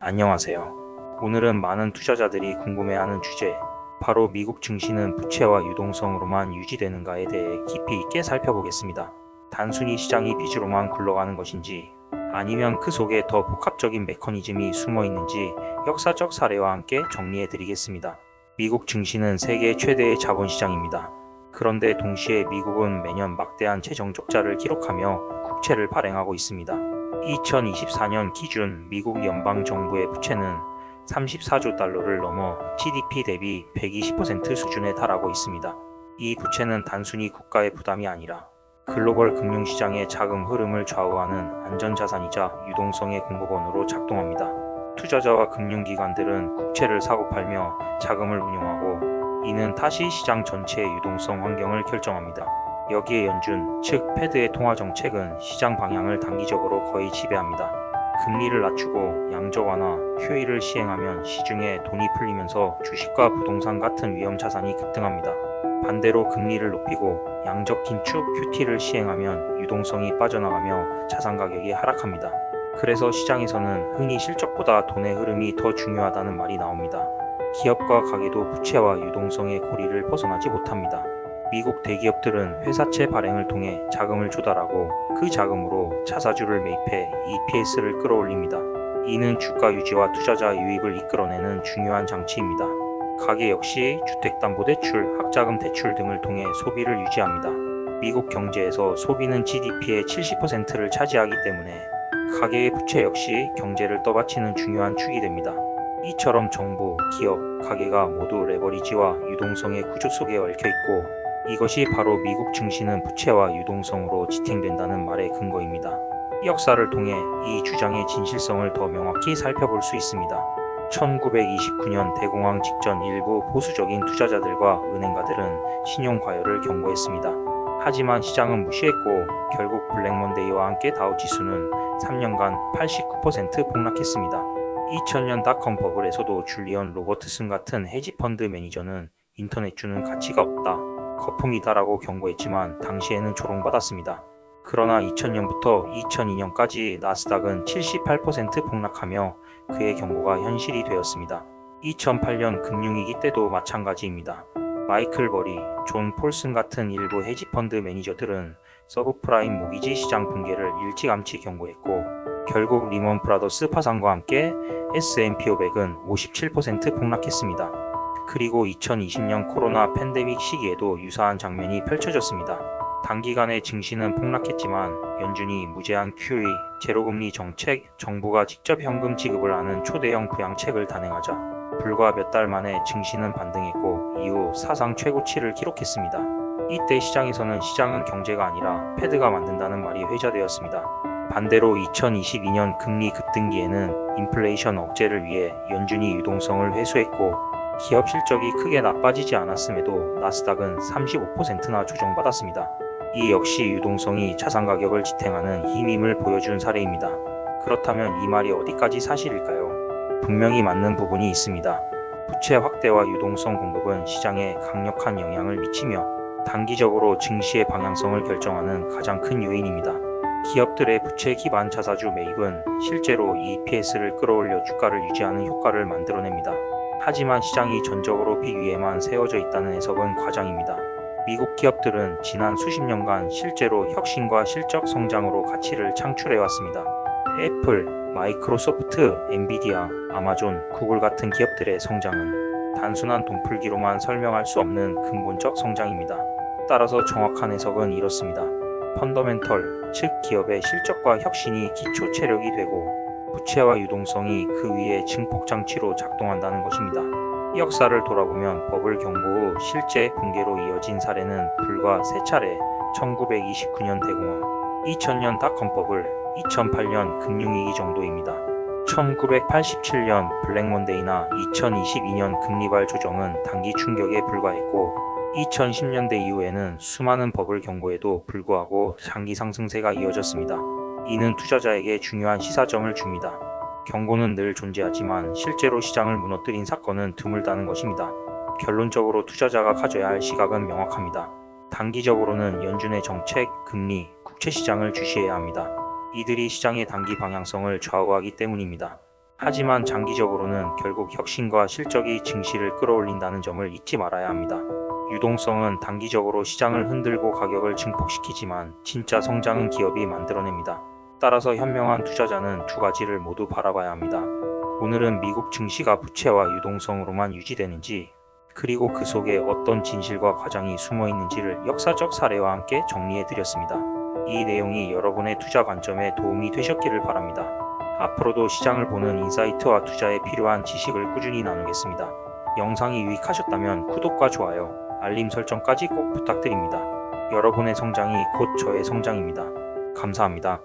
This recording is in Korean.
안녕하세요. 오늘은 많은 투자자들이 궁금해하는 주제, 바로 미국 증시는 부채와 유동성으로만 유지되는가에 대해 깊이 있게 살펴보겠습니다. 단순히 시장이 빚으로만 굴러가는 것인지, 아니면 그 속에 더 복합적인 메커니즘이 숨어 있는지 역사적 사례와 함께 정리해 드리겠습니다. 미국 증시는 세계 최대의 자본시장입니다. 그런데 동시에 미국은 매년 막대한 재정 적자를 기록하며 국채를 발행하고 있습니다. 2024년 기준 미국 연방정부의 부채는 34조 달러를 넘어 GDP 대비 120% 수준에 달하고 있습니다. 이 부채는 단순히 국가의 부담이 아니라 글로벌 금융시장의 자금 흐름을 좌우하는 안전자산이자 유동성의 공급원으로 작동합니다. 투자자와 금융기관들은 국채를 사고 팔며 자금을 운용하고, 이는 다시 시장 전체의 유동성 환경을 결정합니다. 여기에 연준, 즉 패드의 통화정책은 시장 방향을 단기적으로 거의 지배합니다. 금리를 낮추고 양적 완화, QE를 시행하면 시중에 돈이 풀리면서 주식과 부동산 같은 위험 자산이 급등합니다. 반대로 금리를 높이고 양적 긴축 QT를 시행하면 유동성이 빠져나가며 자산 가격이 하락합니다. 그래서 시장에서는 흔히 실적보다 돈의 흐름이 더 중요하다는 말이 나옵니다. 기업과 가게도 부채와 유동성의 고리를 벗어나지 못합니다. 미국 대기업들은 회사채 발행을 통해 자금을 조달하고, 그 자금으로 차사주를 매입해 EPS를 끌어올립니다. 이는 주가 유지와 투자자 유입을 이끌어내는 중요한 장치입니다. 가계 역시 주택담보대출, 학자금 대출 등을 통해 소비를 유지합니다. 미국 경제에서 소비는 GDP의 70%를 차지하기 때문에 가계의 부채 역시 경제를 떠받치는 중요한 축이 됩니다. 이처럼 정부, 기업, 가계가 모두 레버리지와 유동성의 구조 속에 얽혀 있고, 이것이 바로 미국 증시는 부채와 유동성으로 지탱된다는 말의 근거입니다. 역사를 통해 이 주장의 진실성을 더 명확히 살펴볼 수 있습니다. 1929년 대공황 직전 일부 보수적인 투자자들과 은행가들은 신용과열을 경고했습니다. 하지만 시장은 무시했고, 결국 블랙먼데이와 함께 다우지수는 3년간 89% 폭락했습니다. 2000년 닷컴 버블에서도 줄리언 로버트슨 같은 헤지펀드 매니저는 인터넷주는 가치가 없다, 거품이다라고 경고했지만 당시에는 조롱받았습니다. 그러나 2000년부터 2002년까지 나스닥은 78% 폭락하며 그의 경고가 현실이 되었습니다. 2008년 금융위기 때도 마찬가지입니다. 마이클 버리, 존 폴슨 같은 일부 헤지펀드 매니저들은 서브프라임 모기지 시장 붕괴를 일찌감치 경고했고, 결국 리먼 브라더스 파산과 함께 S&P 500은 57% 폭락했습니다. 그리고 2020년 코로나 팬데믹 시기에도 유사한 장면이 펼쳐졌습니다. 단기간에 증시는 폭락했지만 연준이 무제한 QE, 제로금리 정책, 정부가 직접 현금 지급을 하는 초대형 부양책을 단행하자 불과 몇 달 만에 증시는 반등했고, 이후 사상 최고치를 기록했습니다. 이때 시장은 경제가 아니라 패드가 만든다는 말이 회자되었습니다. 반대로 2022년 금리 급등기에는 인플레이션 억제를 위해 연준이 유동성을 회수했고, 기업 실적이 크게 나빠지지 않았음에도 나스닥은 35%나 조정받았습니다. 이 역시 유동성이 자산 가격을 지탱하는 힘임을 보여준 사례입니다. 그렇다면 이 말이 어디까지 사실일까요? 분명히 맞는 부분이 있습니다. 부채 확대와 유동성 공급은 시장에 강력한 영향을 미치며 단기적으로 증시의 방향성을 결정하는 가장 큰 요인입니다. 기업들의 부채 기반 자사주 매입은 실제로 EPS를 끌어올려 주가를 유지하는 효과를 만들어냅니다. 하지만 시장이 전적으로 비위에만 세워져 있다는 해석은 과장입니다. 미국 기업들은 지난 수십 년간 실제로 혁신과 실적 성장으로 가치를 창출해왔습니다. 애플, 마이크로소프트, 엔비디아, 아마존, 구글 같은 기업들의 성장은 단순한 돈풀기로만 설명할 수 없는 근본적 성장입니다. 따라서 정확한 해석은 이렇습니다. 펀더멘털, 즉 기업의 실적과 혁신이 기초 체력이 되고, 부채와 유동성이 그 위에 증폭장치로 작동한다는 것입니다. 역사를 돌아보면 버블 경고 후 실제 붕괴로 이어진 사례는 불과 3차례, 1929년 대공황, 2000년 닷컴 버블, 2008년 금융위기 정도입니다. 1987년 블랙먼데이나 2022년 금리발 조정은 단기 충격에 불과했고, 2010년대 이후에는 수많은 버블 경고에도 불구하고 장기 상승세가 이어졌습니다. 이는 투자자에게 중요한 시사점을 줍니다. 경고는 늘 존재하지만 실제로 시장을 무너뜨린 사건은 드물다는 것입니다. 결론적으로 투자자가 가져야 할 시각은 명확합니다. 단기적으로는 연준의 정책, 금리, 국채 시장을 주시해야 합니다. 이들이 시장의 단기 방향성을 좌우하기 때문입니다. 하지만 장기적으로는 결국 혁신과 실적이 증시를 끌어올린다는 점을 잊지 말아야 합니다. 유동성은 단기적으로 시장을 흔들고 가격을 증폭시키지만 진짜 성장은 기업이 만들어냅니다. 따라서 현명한 투자자는 두 가지를 모두 바라봐야 합니다. 오늘은 미국 증시가 부채와 유동성으로만 유지되는지, 그리고 그 속에 어떤 진실과 과장이 숨어 있는지를 역사적 사례와 함께 정리해 드렸습니다. 이 내용이 여러분의 투자 관점에 도움이 되셨기를 바랍니다. 앞으로도 시장을 보는 인사이트와 투자에 필요한 지식을 꾸준히 나누겠습니다. 영상이 유익하셨다면 구독과 좋아요, 알림 설정까지 꼭 부탁드립니다. 여러분의 성장이 곧 저의 성장입니다. 감사합니다.